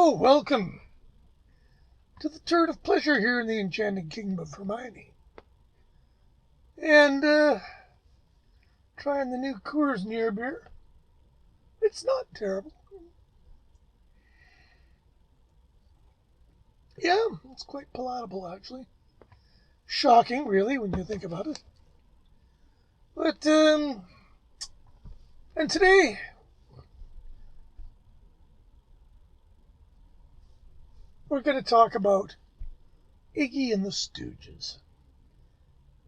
Hello, welcome to the Turret of Pleasure here in the Enchanted Kingdom of Hermione. And, trying the new Coors Near beer. It's not terrible. Yeah, it's quite palatable, actually. Shocking, really, when you think about it. But, and today, we're going to talk about Iggy and the Stooges.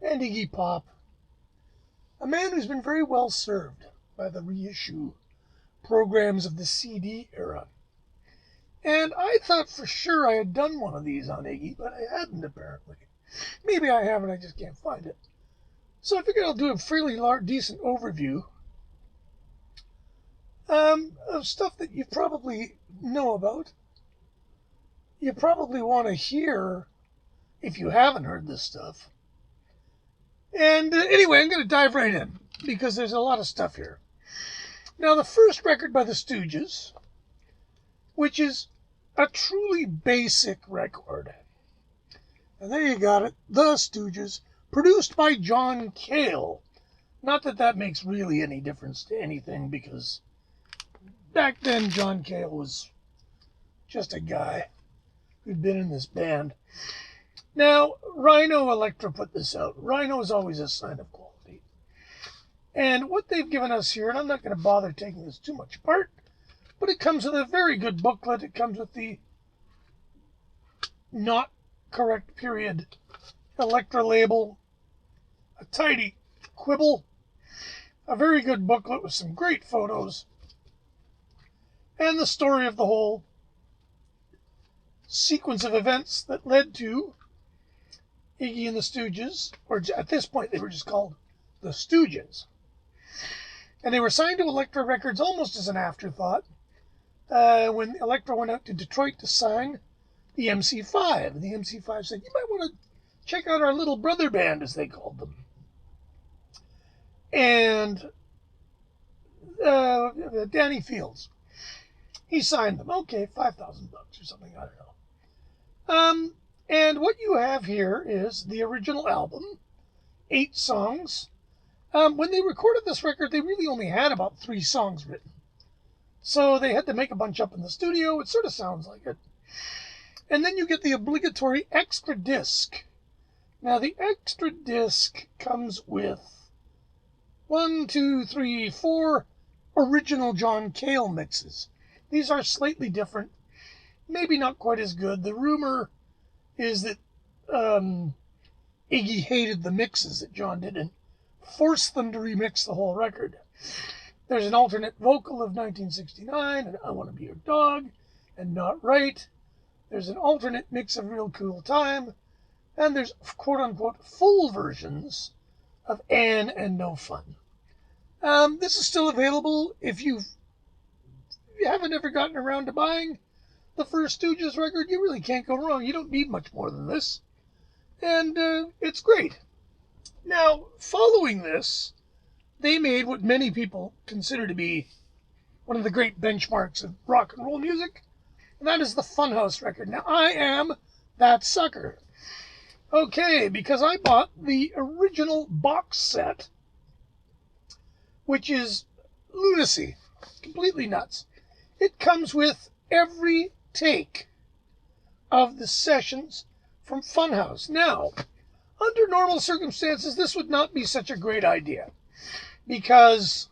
And Iggy Pop, a man who's been very well served by the reissue programs of the CD era. And I thought for sure I had done one of these on Iggy, but I hadn't apparently. Maybe I haven't, I just can't find it. So I figured I'll do a fairly decent overview of stuff that you probably know about. You probably want to hear if you haven't heard this stuff. And anyway, I'm going to dive right in because there's a lot of stuff here. Now, the first record by the Stooges, which is a truly basic record. And there you got it, The Stooges, produced by John Cale. Not that that makes really any difference to anything, because back then John Cale was just a guy who'd been in this band. Now, Rhino Electra put this out. Rhino is always a sign of quality. And what they've given us here, and I'm not going to bother taking this too much apart, but it comes with a very good booklet. It comes with the not correct period Electra label, a tidy quibble, a very good booklet with some great photos, and the story of the whole sequence of events that led to Iggy and the Stooges, or at this point they were just called the Stooges. And they were signed to Elektra Records almost as an afterthought when Elektra went out to Detroit to sign the MC5. The MC5 said, you might want to check out our little brother band, as they called them. And Danny Fields, he signed them. Okay, $5,000 or something, I don't know. And what you have here is the original album, 8 songs. When they recorded this record, they really only had about 3 songs written. So they had to make a bunch up in the studio. It sort of sounds like it. And then you get the obligatory extra disc. Now, the extra disc comes with 4 original John Cale mixes. These are slightly different, maybe not quite as good. The rumor is that Iggy hated the mixes that John did and forced them to remix the whole record. There's an alternate vocal of 1969 and I Want to Be Your Dog and Not Right. There's an alternate mix of Real Cool Time. And there's quote-unquote full versions of Anne and No Fun. This is still available if you haven't ever gotten around to buying the first Stooges record. You really can't go wrong. You don't need much more than this. And it's great. Now, following this, they made what many people consider to be one of the great benchmarks of rock and roll music, and that is the Funhouse record. Now, I am that sucker. Okay, because I bought the original box set, which is lunacy, completely nuts. It comes with every take of the sessions from Funhouse. Now, under normal circumstances, this would not be such a great idea, because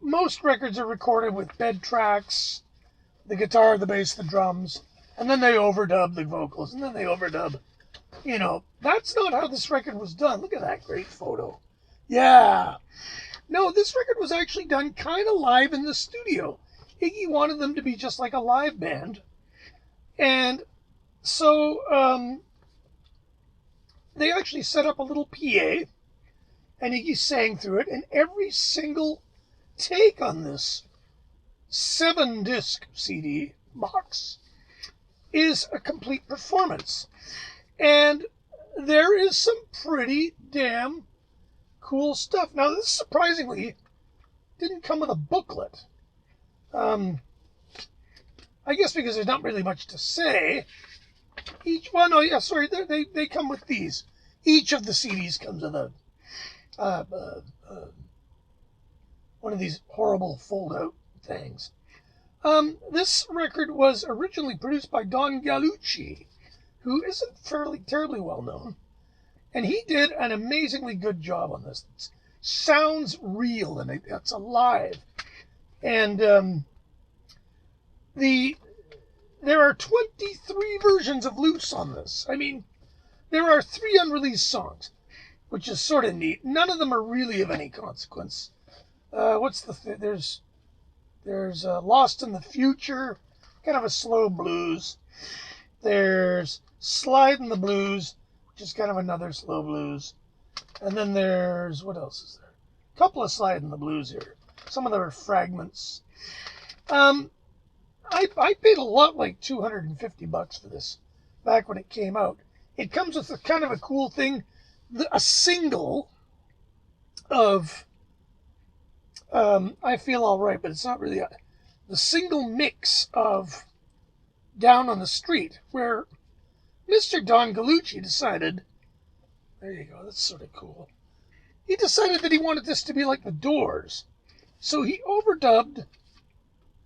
most records are recorded with bed tracks, the guitar, the bass, the drums, and then they overdub the vocals, and then they overdub. You know, that's not how this record was done. Look at that great photo. Yeah. No, this record was actually done kind of live in the studio. Iggy wanted them to be just like a live band. And so they actually set up a little PA, and Iggy sang through it, and every single take on this 7-disc CD box is a complete performance. And there is some pretty damn cool stuff. Now, this surprisingly didn't come with a booklet. I guess because there's not really much to say. Each one, oh yeah, sorry, they come with these. Each of the CDs comes with a one of these horrible fold-out things. This record was originally produced by Don Gallucci, who isn't terribly well known, and he did an amazingly good job on this. It sounds real and it's alive, and there are 23 versions of Loose on this. I mean, there are 3 unreleased songs, which is sort of neat. None of them are really of any consequence. There's Lost in the Future, kind of a slow blues. There's Slide in the Blues, which is kind of another slow blues. And then there's, what else is there? A couple of Slide in the Blues here. Some of them are fragments. I paid a lot, like $250 for this back when it came out. It comes with a kind of a cool thing, a single of I Feel Alright, but it's not really the single mix of Down on the Street, where Mr. Don Gallucci decided, there you go, that's sort of cool. He decided that he wanted this to be like the Doors, so he overdubbed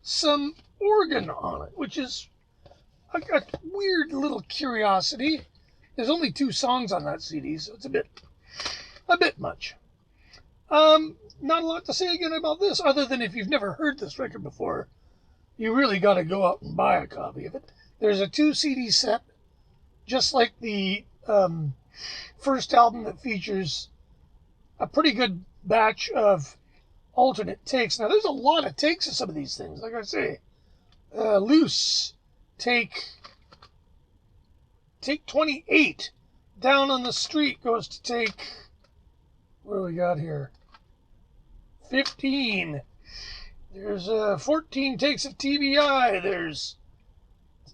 some organ on it, which is a weird little curiosity. There's only 2 songs on that CD, so it's a bit much. Not a lot to say again about this, other than if you've never heard this record before, you really got to go out and buy a copy of it. There's a 2 CD set, just like the first album, that features a pretty good batch of alternate takes. Now, there's a lot of takes of some of these things. Like I say, Loose, take 28. Down on the Street goes to take, what do we got here? 15. There's 14 takes of TBI. There's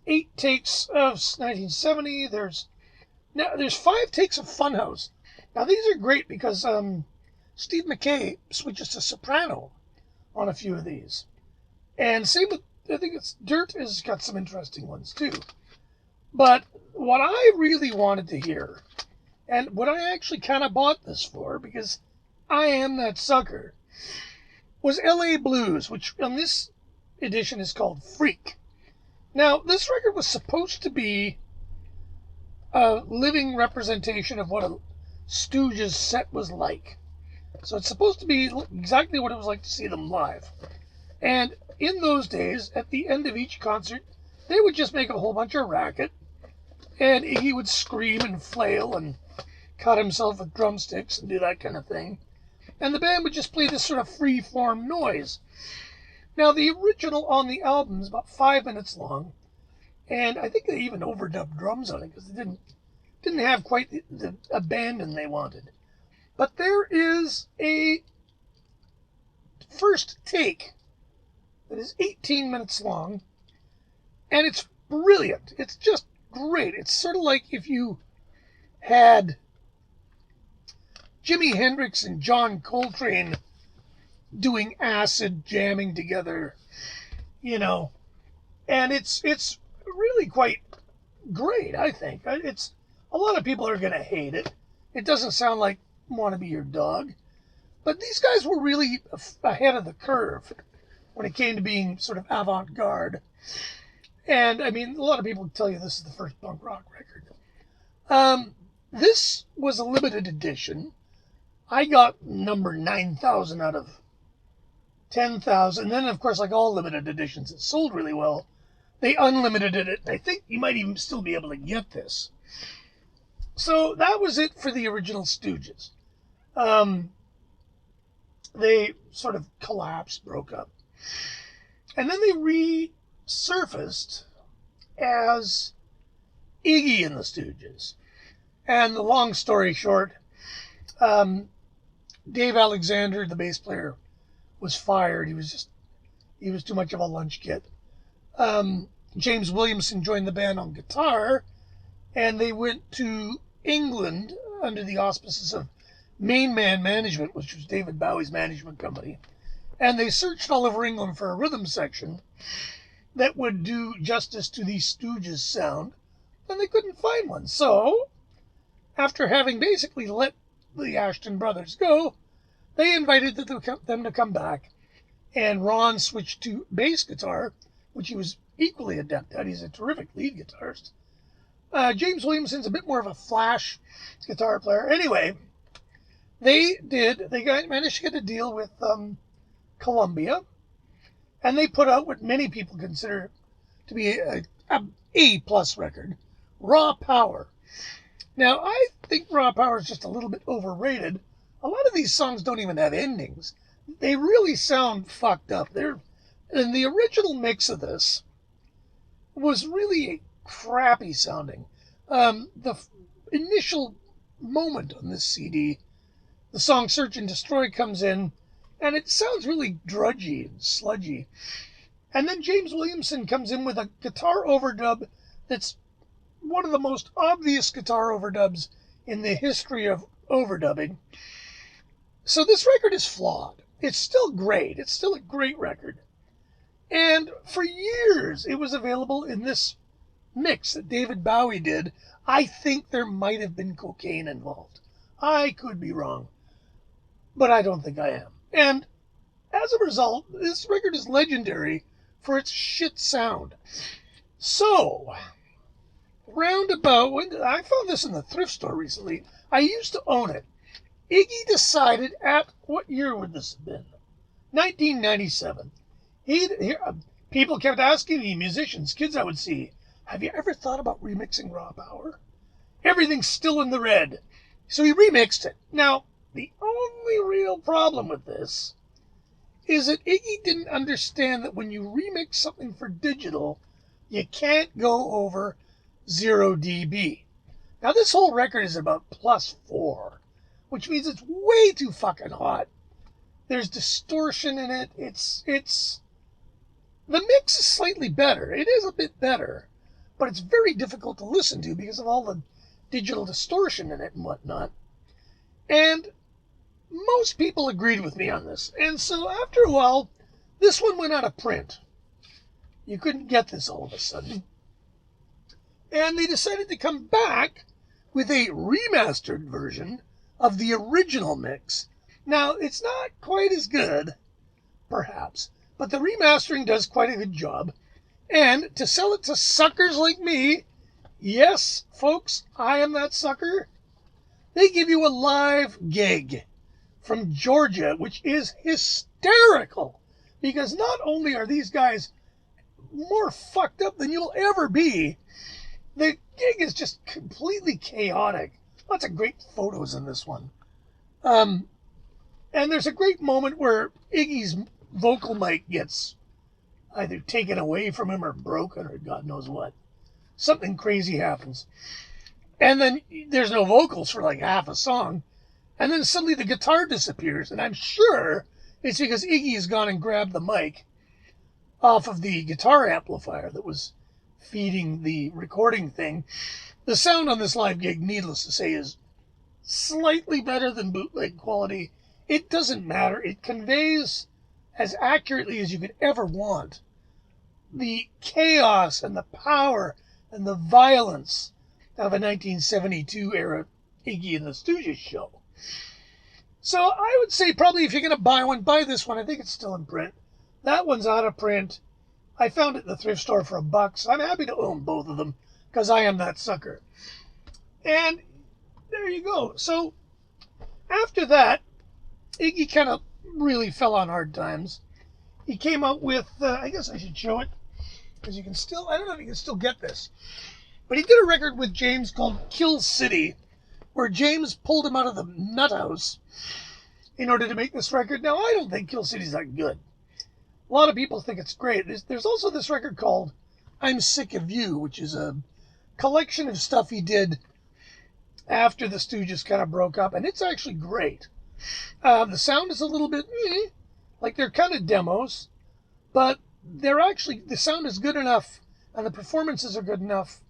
8 takes of 1970. There's 5 takes of Funhouse. Now, these are great because Steve McKay switches to soprano on a few of these. And same with, I think it's Dirt has got some interesting ones too. But what I really wanted to hear, and what I actually kind of bought this for, because I am that sucker, was LA Blues, which on this edition is called Freak. Now, this record was supposed to be a living representation of what a Stooges set was like. So it's supposed to be exactly what it was like to see them live. And in those days, at the end of each concert, they would just make a whole bunch of racket, and he would scream and flail and cut himself with drumsticks and do that kind of thing. And the band would just play this sort of free-form noise. Now, the original on the album is about 5 minutes long, and I think they even overdubbed drums on it because they didn't have quite the abandon they wanted. But there is a first take that is 18 minutes long, and it's brilliant. It's just great. It's sort of like if you had Jimi Hendrix and John Coltrane doing acid jamming together, you know, and it's really quite great, I think. It's a lot of people are going to hate it. It doesn't sound like Want to Be Your Dog, but these guys were really ahead of the curve when it came to being sort of avant-garde. And I mean, a lot of people tell you this is the first punk rock record. This was a limited edition. I got number 9,000 out of 10,000. Then, of course, like all limited editions, it sold really well. They unlimited it. I think you might even still be able to get this. So that was it for the original Stooges. They sort of collapsed, broke up. And then they resurfaced as Iggy and the Stooges. And the long story short, Dave Alexander, the bass player, was fired. He was too much of a lunch kid. James Williamson joined the band on guitar, and they went to England under the auspices of Main Man Management, which was David Bowie's management company. And they searched all over England for a rhythm section, that would do justice to the Stooges sound, and they couldn't find one. So, after having basically let the Ashton brothers go, they invited them to come back, and Ron switched to bass guitar, which he was equally adept at. He's a terrific lead guitarist. James Williamson's a bit more of a flash guitar player. Anyway, they managed to get a deal with Columbia, and they put out what many people consider to be a A-plus record, Raw Power. Now, I think Raw Power is just a little bit overrated. A lot of these songs don't even have endings. They really sound fucked up. And the original mix of this was really crappy sounding. The initial moment on this CD, the song Search and Destroy comes in, and it sounds really drudgy and sludgy. And then James Williamson comes in with a guitar overdub that's one of the most obvious guitar overdubs in the history of overdubbing. So this record is flawed. It's still great. It's still a great record. And for years, it was available in this mix that David Bowie did. I think there might have been cocaine involved. I could be wrong, but I don't think I am. And as a result, this record is legendary for its shit sound. So, Roundabout, I found this in the thrift store recently. I used to own it. Iggy decided what year would this have been? 1997. People kept asking me, musicians, kids I would see, have you ever thought about remixing Raw Power? Everything's still in the red. So he remixed it. Now, the only real problem with this is that Iggy didn't understand that when you remix something for digital, you can't go over 0 dB. Now, this whole record is about +4, which means it's way too fucking hot. There's distortion in it. The mix is slightly better. It is a bit better, but it's very difficult to listen to because of all the digital distortion in it and whatnot. And most people agreed with me on this. And so after a while, this one went out of print. You couldn't get this all of a sudden. And they decided to come back with a remastered version of the original mix. Now, it's not quite as good, perhaps, but the remastering does quite a good job. And to sell it to suckers like me, yes, folks, I am that sucker, they give you a live gig from Georgia, which is hysterical. Because not only are these guys more fucked up than you'll ever be, the gig is just completely chaotic. Lots of great photos in this one. And there's a great moment where Iggy's vocal mic gets either taken away from him or broken or God knows what. Something crazy happens. And then there's no vocals for like half a song. And then suddenly the guitar disappears. And I'm sure it's because Iggy has gone and grabbed the mic off of the guitar amplifier that was feeding the recording thing. The sound on this live gig, needless to say, is slightly better than bootleg quality. It doesn't matter. It conveys as accurately as you could ever want the chaos and the power and the violence of a 1972 era Iggy and the Stooges show. So I would say probably if you're going to buy one, buy this one. I think it's still in print. That one's out of print. I found it in the thrift store for $1. So I'm happy to own both of them because I am that sucker. And there you go. So after that, Iggy kind of really fell on hard times. He came out with, I guess I should show it, because you can still, I don't know if you can still get this, but he did a record with James called Kill City, where James pulled him out of the nut house in order to make this record. Now, I don't think Kill City's that good. A lot of people think it's great. There's also this record called I'm Sick of You, which is a collection of stuff he did after the Stooges kind of broke up, and it's actually great. The sound is a little bit, like they're kind of demos, but they're actually, the sound is good enough and the performances are good enough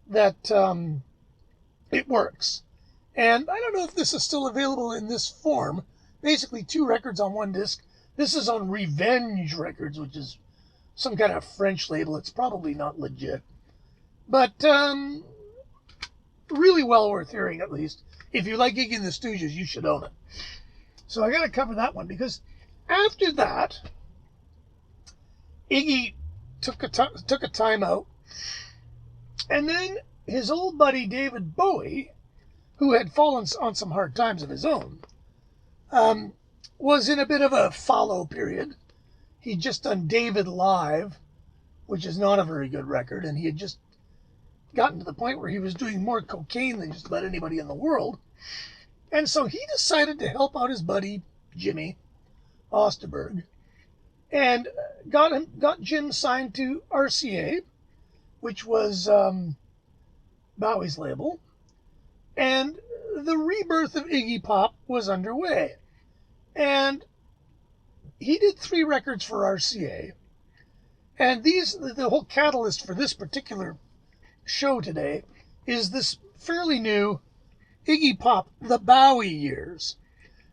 that it works. And I don't know if this is still available in this form. Basically 2 records on one disc. This is on Revenge Records, which is some kind of French label. It's probably not legit. But really well worth hearing, at least. If you like Iggy and the Stooges, you should own it. So I got to cover that one, because after that, Iggy took a time out, and then his old buddy David Bowie, who had fallen on some hard times of his own, was in a bit of a fallow period. He'd just done David Live, which is not a very good record, and he had just gotten to the point where he was doing more cocaine than just about anybody in the world. And so he decided to help out his buddy Jimmy Osterberg, and got Jim signed to RCA, which was Bowie's label, and the rebirth of Iggy Pop was underway. And he did 3 records for RCA, and the whole catalyst for this particular show today is this fairly new Iggy Pop, The Bowie Years.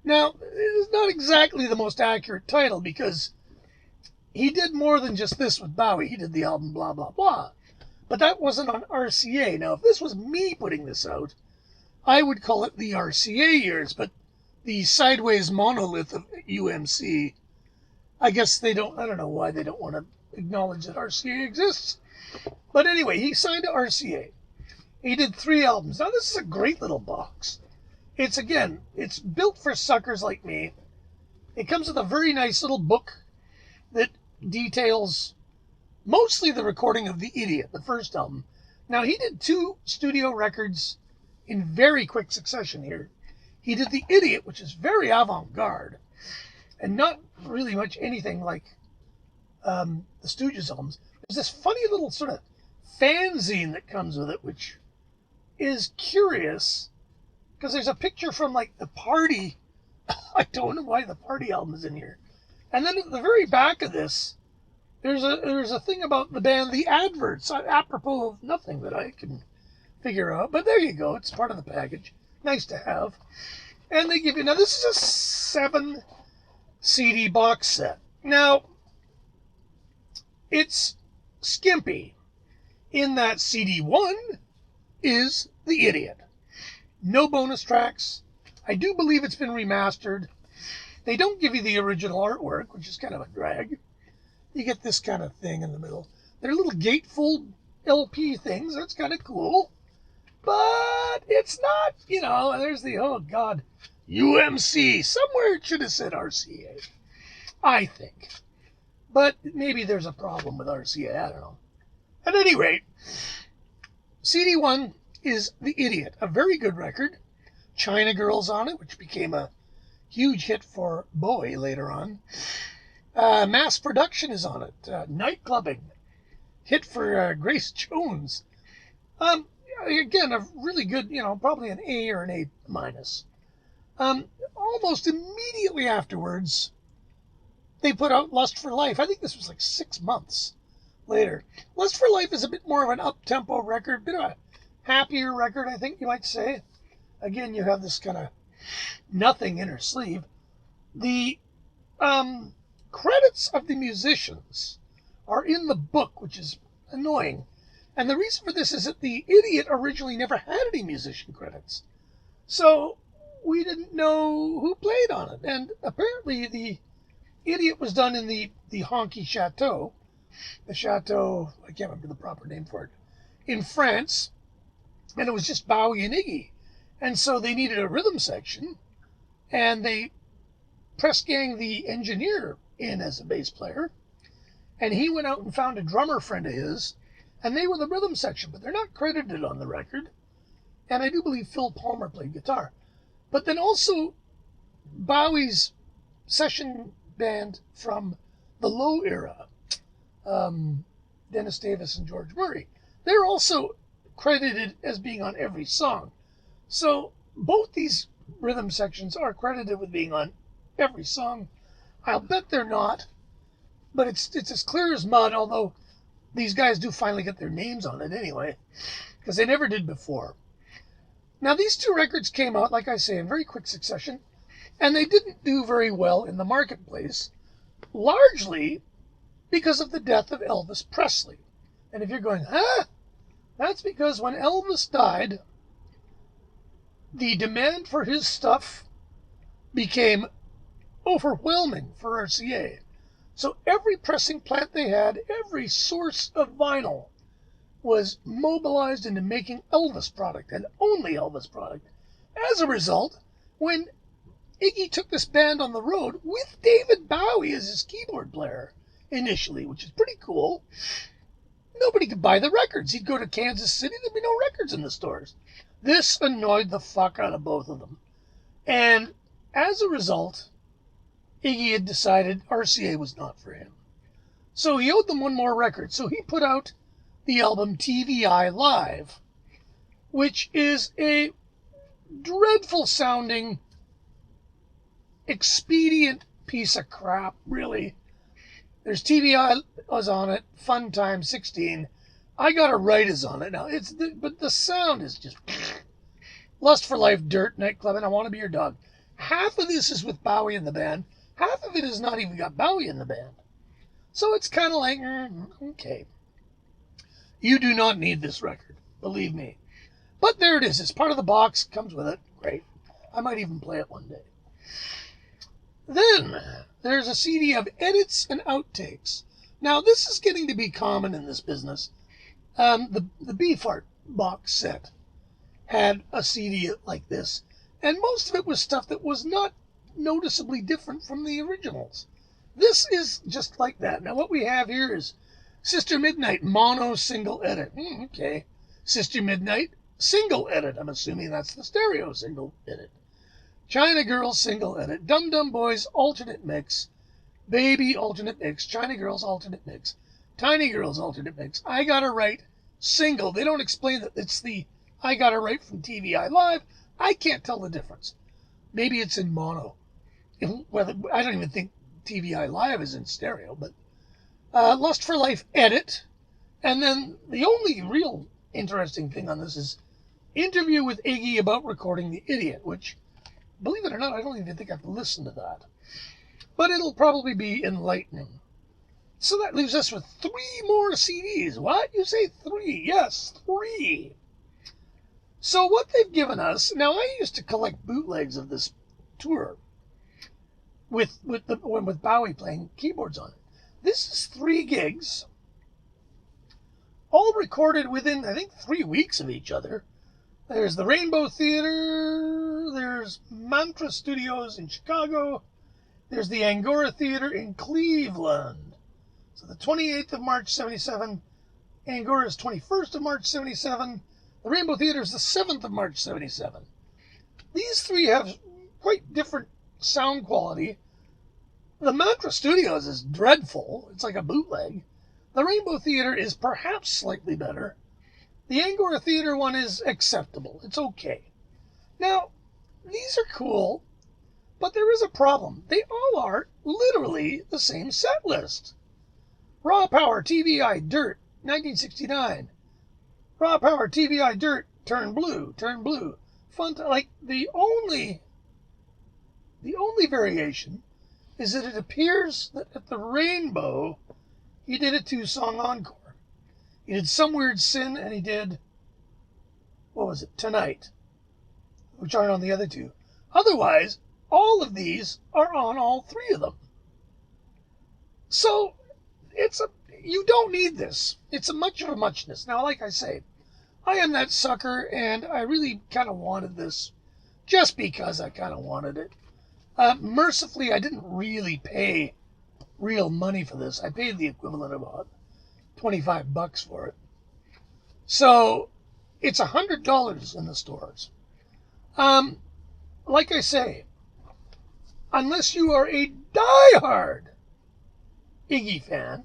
Now, it is not exactly the most accurate title, because he did more than just this with Bowie. He did the album Blah Blah Blah, but that wasn't on RCA. Now, if this was me putting this out, I would call it the RCA Years, but the sideways monolith of UMC, I guess I don't know why they don't want to acknowledge that RCA exists. But anyway, he signed to RCA. He did 3 albums. Now, this is a great little box. It's built for suckers like me. It comes with a very nice little book that details mostly the recording of The Idiot, the first album. Now, he did 2 studio records in very quick succession here. He did The Idiot, which is very avant-garde, and not really much anything like the Stooges albums. There's this funny little sort of fanzine that comes with it, which is curious, because there's a picture from like the Party. I don't know why the Party album is in here. And then at the very back of this, there's a thing about the band The Adverts, apropos of nothing that I can figure out. But there you go. It's part of the package. Nice to have. And they give you, now this is a 7 CD box set. Now, it's skimpy in that CD 1 is The Idiot. No bonus tracks. I do believe it's been remastered. They don't give you the original artwork, which is kind of a drag. You get this kind of thing in the middle. They're little gatefold LP things. That's kind of cool. But it's not, there's the, oh God, UMC. Somewhere it should have said RCA, I think. But maybe there's a problem with RCA. I don't know. At any rate, CD1 is The Idiot, a very good record. China Girl's on it, which became a huge hit for Bowie later on. Mass Production is on it. Night Clubbing, hit for Grace Jones. Again, a really good, probably an A or an A minus. Almost immediately afterwards, they put out Lust for Life. I think this was like 6 months later. Lust for Life is a bit more of an up-tempo record, a bit of a happier record, I think you might say. Again, you have this kind of nothing in her sleeve. The credits of the musicians are in the book, which is annoying. And the reason for this is that The Idiot originally never had any musician credits. So we didn't know who played on it. And apparently The Idiot was done in the Honky Chateau. The Chateau, I can't remember the proper name for it, in France. And it was just Bowie and Iggy. And so they needed a rhythm section. And they press ganged the engineer in as a bass player. And he went out and found a drummer friend of his. And they were the rhythm section, but they're not credited on the record. And I do believe Phil Palmer played guitar. But then also Bowie's session band from the Low era, Dennis Davis and George Murray, they're also credited as being on every song. So both these rhythm sections are credited with being on every song. I'll bet they're not, but it's as clear as mud, although these guys do finally get their names on it anyway, because they never did before. Now, these 2 records came out, like I say, in very quick succession, and they didn't do very well in the marketplace, largely because of the death of Elvis Presley. And if you're going, huh? That's because when Elvis died, the demand for his stuff became overwhelming for RCA. So every pressing plant they had, every source of vinyl was mobilized into making Elvis product and only Elvis product. As a result, when Iggy took this band on the road with David Bowie as his keyboard player initially, which is pretty cool, nobody could buy the records. He'd go to Kansas City, there'd be no records in the stores. This annoyed the fuck out of both of them. And as a result, Iggy had decided RCA was not for him. So he owed them one more record. So he put out the album TVI Live, which is a dreadful sounding, expedient piece of crap, really. There's TVI was on it, Fun Time 16. I Got a Right is on it now. But the sound is just Lust for Life, Dirt, Nightclub, and I Want to Be Your Dog. Half of this is with Bowie in the band. Half of it has not even got Bowie in the band. So it's kind of like, okay. You do not need this record, believe me. But there it is. It's part of the box. Comes with it. Great. I might even play it one day. Then there's a CD of Edits and Outtakes. Now, this is getting to be common in this business. The Beefheart box set had a CD like this, and most of it was stuff that was not noticeably different from the originals. This is just like that. Now, what we have here is Sister Midnight mono single edit. Okay. Sister Midnight single edit. I'm assuming that's the stereo single edit. China Girls single edit. Dum Dum Boys alternate mix. Baby alternate mix. China Girls alternate mix. Tiny Girls alternate mix. I Got a Right single. They don't explain that it's the I Got a Right from TVI Live. I can't tell the difference. Maybe it's in mono. Whether I don't even think TVI Live is in stereo, but Lust for Life edit. And then the only real interesting thing on this is interview with Iggy about recording The Idiot, which, believe it or not, I don't even think I've listened to that. But it'll probably be enlightening. So that leaves us with 3 more CDs. What? You say 3? Yes, 3. So what they've given us, now I used to collect bootlegs of this tour with Bowie playing keyboards on it. This is 3 gigs, all recorded within, I think, 3 weeks of each other. There's the Rainbow Theater, there's Mantra Studios in Chicago, there's the Angora Theater in Cleveland. So the 28th of March, 77, Angora is 21st of March, 77, the Rainbow Theater is the 7th of March, 77. These 3 have quite different sound quality. The Mantra Studios is dreadful. It's like a bootleg. The Rainbow Theater is perhaps slightly better. The Angora Theater one is acceptable. It's okay. Now, these are cool, but there is a problem. They all are literally the same set list. Raw Power TVI Dirt, 1969. Raw Power TVI Dirt, Turn Blue, Turn Blue. Like the only variation is that it appears that at the Rainbow, he did a 2-song encore. He did Some Weird Sin, and he did, Tonight, which aren't on the other 2. Otherwise, all of these are on all 3 of them. So, you don't need this. It's a much of a muchness. Now, like I say, I am that sucker, and I really kind of wanted this just because I kind of wanted it. Mercifully, I didn't really pay real money for this. I paid the equivalent of about $25 for it. So it's $100 in the stores. Like I say, unless you are a diehard Iggy fan,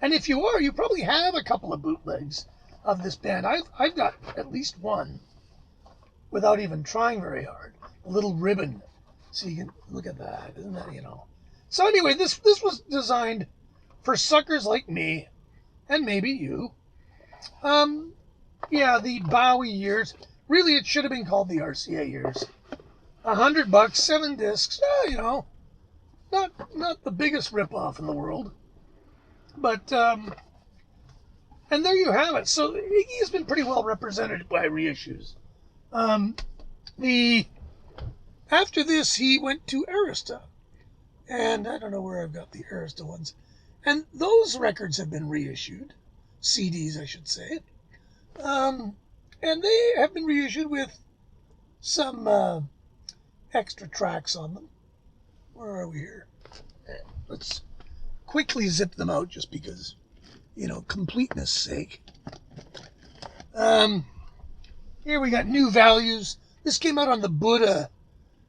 and if you are, you probably have a couple of bootlegs of this band. I've got at least one without even trying very hard. A little ribbon. So you can look at that, isn't that, So anyway, this was designed for suckers like me, and maybe you. The Bowie years. Really, it should have been called the RCA years. $100, 7 discs. Not the biggest ripoff in the world. But, and there you have it. So Iggy has been pretty well represented by reissues. After this, he went to Arista. And I don't know where I've got the Arista ones. And those records have been reissued. CDs, I should say. And they have been reissued with some extra tracks on them. Where are we here? Let's quickly zip them out just because, completeness sake. Here we got New Values. This came out on the Buddha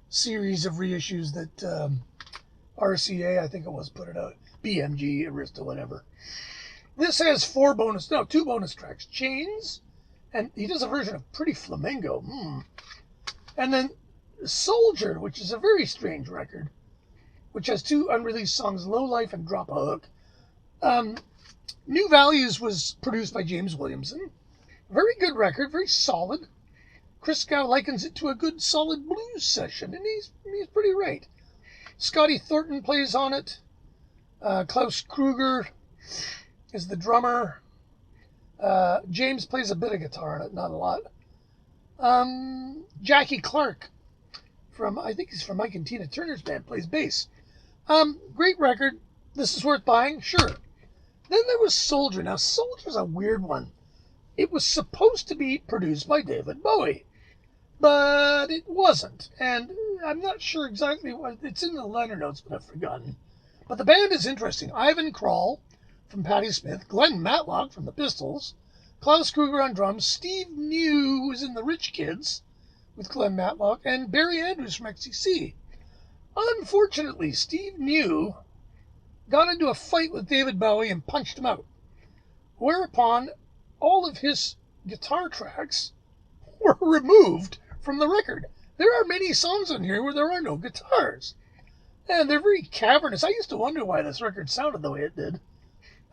series of reissues that RCA, I think it was, put it out. BMG, Arista, whatever. This has two bonus tracks. Chains, and he does a version of Pretty Flamingo. And then Soldier, which is a very strange record, which has two unreleased songs, Low Life and Drop a Hook. New Values was produced by James Williamson. Very good record, very solid. Chris Gow likens it to a good, solid blues session, and he's pretty right. Scotty Thornton plays on it. Klaus Kruger is the drummer. James plays a bit of guitar on it, not a lot. Jackie Clark, I think he's from Mike and Tina Turner's band, plays bass. Great record. This is worth buying, sure. Then there was Soldier. Now, Soldier's a weird one. It was supposed to be produced by David Bowie, but it wasn't. And I'm not sure exactly what, it's in the liner notes, but I've forgotten. But the band is interesting. Ivan Krall from Patti Smith, Glenn Matlock from the Pistols, Klaus Kruger on drums, Steve New, who was in the Rich Kids with Glenn Matlock, and Barry Andrews from XTC. Unfortunately, Steve New got into a fight with David Bowie and punched him out, whereupon all of his guitar tracks were removed from the record. There are many songs on here where there are no guitars, and they're very cavernous. I used to wonder why this record sounded the way it did.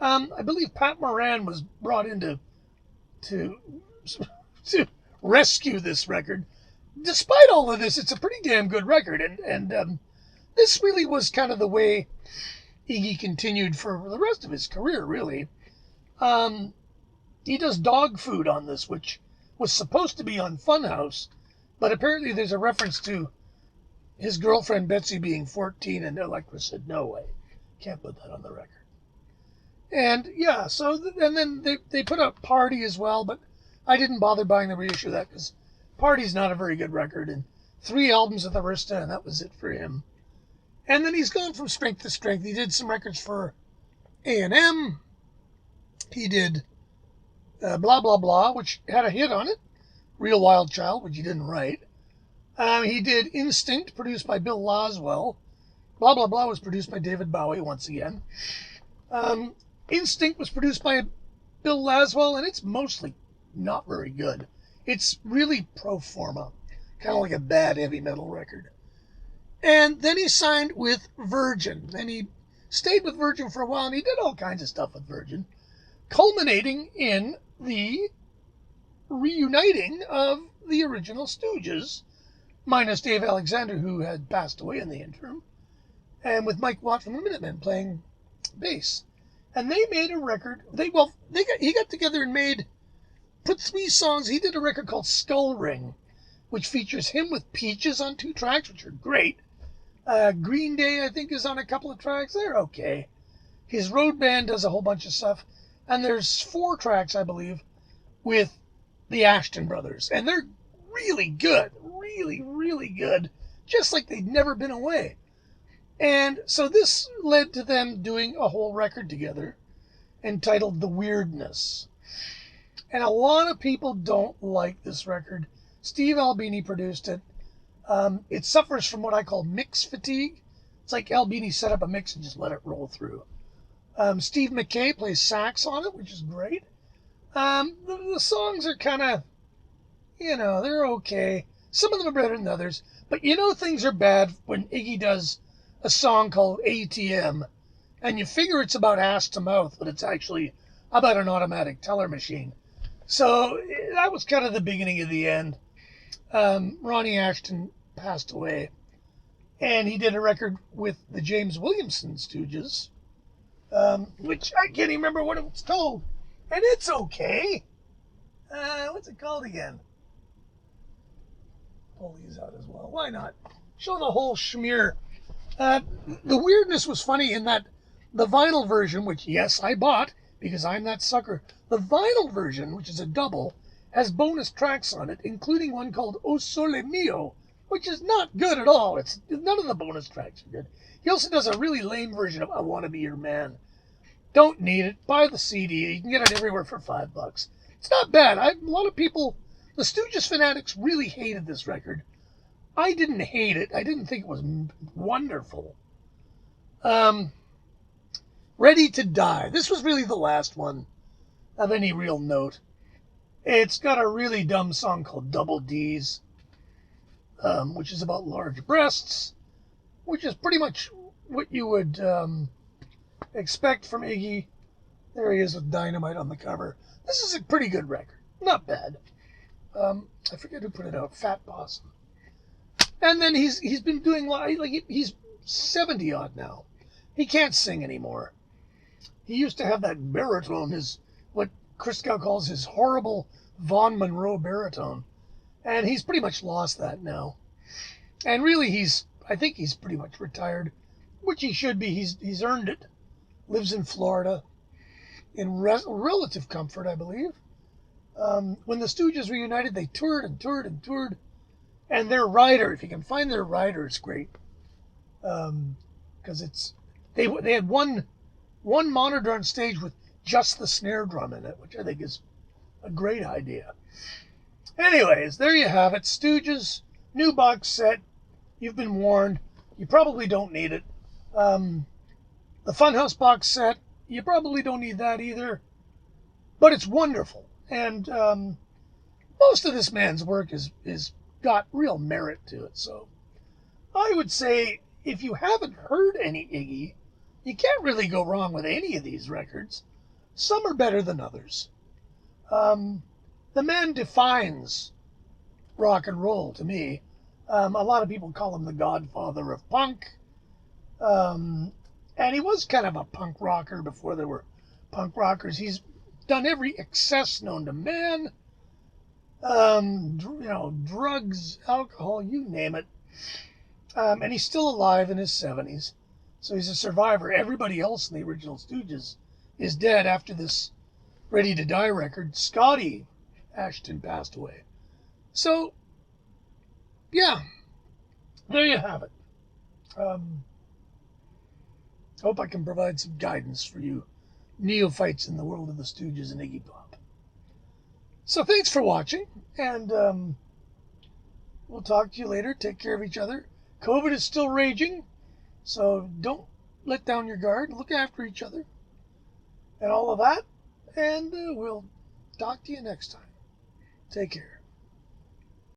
I believe Pat Moran was brought in to rescue this record. Despite all of this, it's a pretty damn good record, and this really was kind of the way Iggy continued for the rest of his career, really. He does Dog Food on this, which was supposed to be on Funhouse, but apparently there's a reference to his girlfriend Betsy being 14, and Elektra said, no way, can't put that on the record. And yeah, and then they put out Party as well, but I didn't bother buying the reissue of that because Party's not a very good record, and 3 albums with Arista, and that was it for him. And then he's gone from strength to strength. He did some records for A&M. He did Blah Blah Blah, which had a hit on it. Real Wild Child, which he didn't write. He did Instinct, produced by Bill Laswell. Blah Blah Blah was produced by David Bowie once again. Instinct was produced by Bill Laswell, and it's mostly not very good. It's really pro forma, kind of like a bad heavy metal record. And then he signed with Virgin. And he stayed with Virgin for a while, and he did all kinds of stuff with Virgin, culminating in the reuniting of the original Stooges, minus Dave Alexander, who had passed away in the interim, and with Mike Watt from the Minutemen playing bass. And they made a record. He got together and put 3 songs. He did a record called Skull Ring, which features him with Peaches on 2 tracks, which are great. Green Day, I think, is on a couple of tracks. They're okay. His road band does a whole bunch of stuff. And there's 4 tracks, I believe, with the Ashton brothers. And they're really good. Really, really good. Just like they'd never been away. And so this led to them doing a whole record together entitled The Weirdness. And a lot of people don't like this record. Steve Albini produced it. It suffers from what I call mix fatigue. It's like Albini set up a mix and just let it roll through. Steve McKay plays sax on it, which is great. The songs are kind of, they're okay. Some of them are better than others. But things are bad when Iggy does a song called ATM, and you figure it's about ass to mouth, but it's actually about an automatic teller machine. So that was kind of the beginning of the end. Ronnie Ashton passed away, and he did a record with the James Williamson Stooges, which I can't even remember what it was called. And it's okay. What's it called again? Pull these out as well. Why not? Show the whole schmear. The weirdness was funny in that the vinyl version, which, yes, I bought because I'm that sucker, the vinyl version, which is a double, has bonus tracks on it, including one called O Sole Mio, which is not good at all. None of the bonus tracks are good. He also does a really lame version of I Want to Be Your Man. Don't need it. Buy the CD. You can get it everywhere for $5. It's not bad. A lot of people, the Stooges fanatics, really hated this record. I didn't hate it. I didn't think it was wonderful. Ready to Die. This was really the last one of any real note. It's got a really dumb song called Double D's, which is about large breasts, which is pretty much what you would expect from Iggy. There he is with Dynamite on the cover. This is a pretty good record. Not bad. I forget who put it out. Fat Possum. And then he's been doing he's 70 odd now. He can't sing anymore. He used to have that baritone, what Christgau calls his horrible Vaughn Monroe baritone, and he's pretty much lost that now. And really, I think he's pretty much retired, which he should be. He's earned it. Lives in Florida, in relative comfort, I believe. When the Stooges reunited, they toured and toured and toured. And their rider, if you can find their rider, it's great. Because they had one monitor on stage with just the snare drum in it, which I think is a great idea. Anyways, there you have it. Stooges, new box set. You've been warned. You probably don't need it. The Funhouse box set, you probably don't need that either. But it's wonderful. And most of this man's work is got real merit to it. So I would say if you haven't heard any Iggy, you can't really go wrong with any of these records. Some are better than others. The man defines rock and roll to me. A lot of people call him the godfather of punk. And he was kind of a punk rocker before there were punk rockers. He's done every excess known to man. Drugs, alcohol, you name it. And he's still alive in his 70s. So he's a survivor. Everybody else in the original Stooges is dead after this Ready to Die record. Scotty Ashton passed away. So, yeah, there you have it. Hope I can provide some guidance for you neophytes in the world of the Stooges and Iggy Pop. So thanks for watching, and we'll talk to you later. Take care of each other. COVID is still raging, so don't let down your guard. Look after each other and all of that, and we'll talk to you next time. Take care.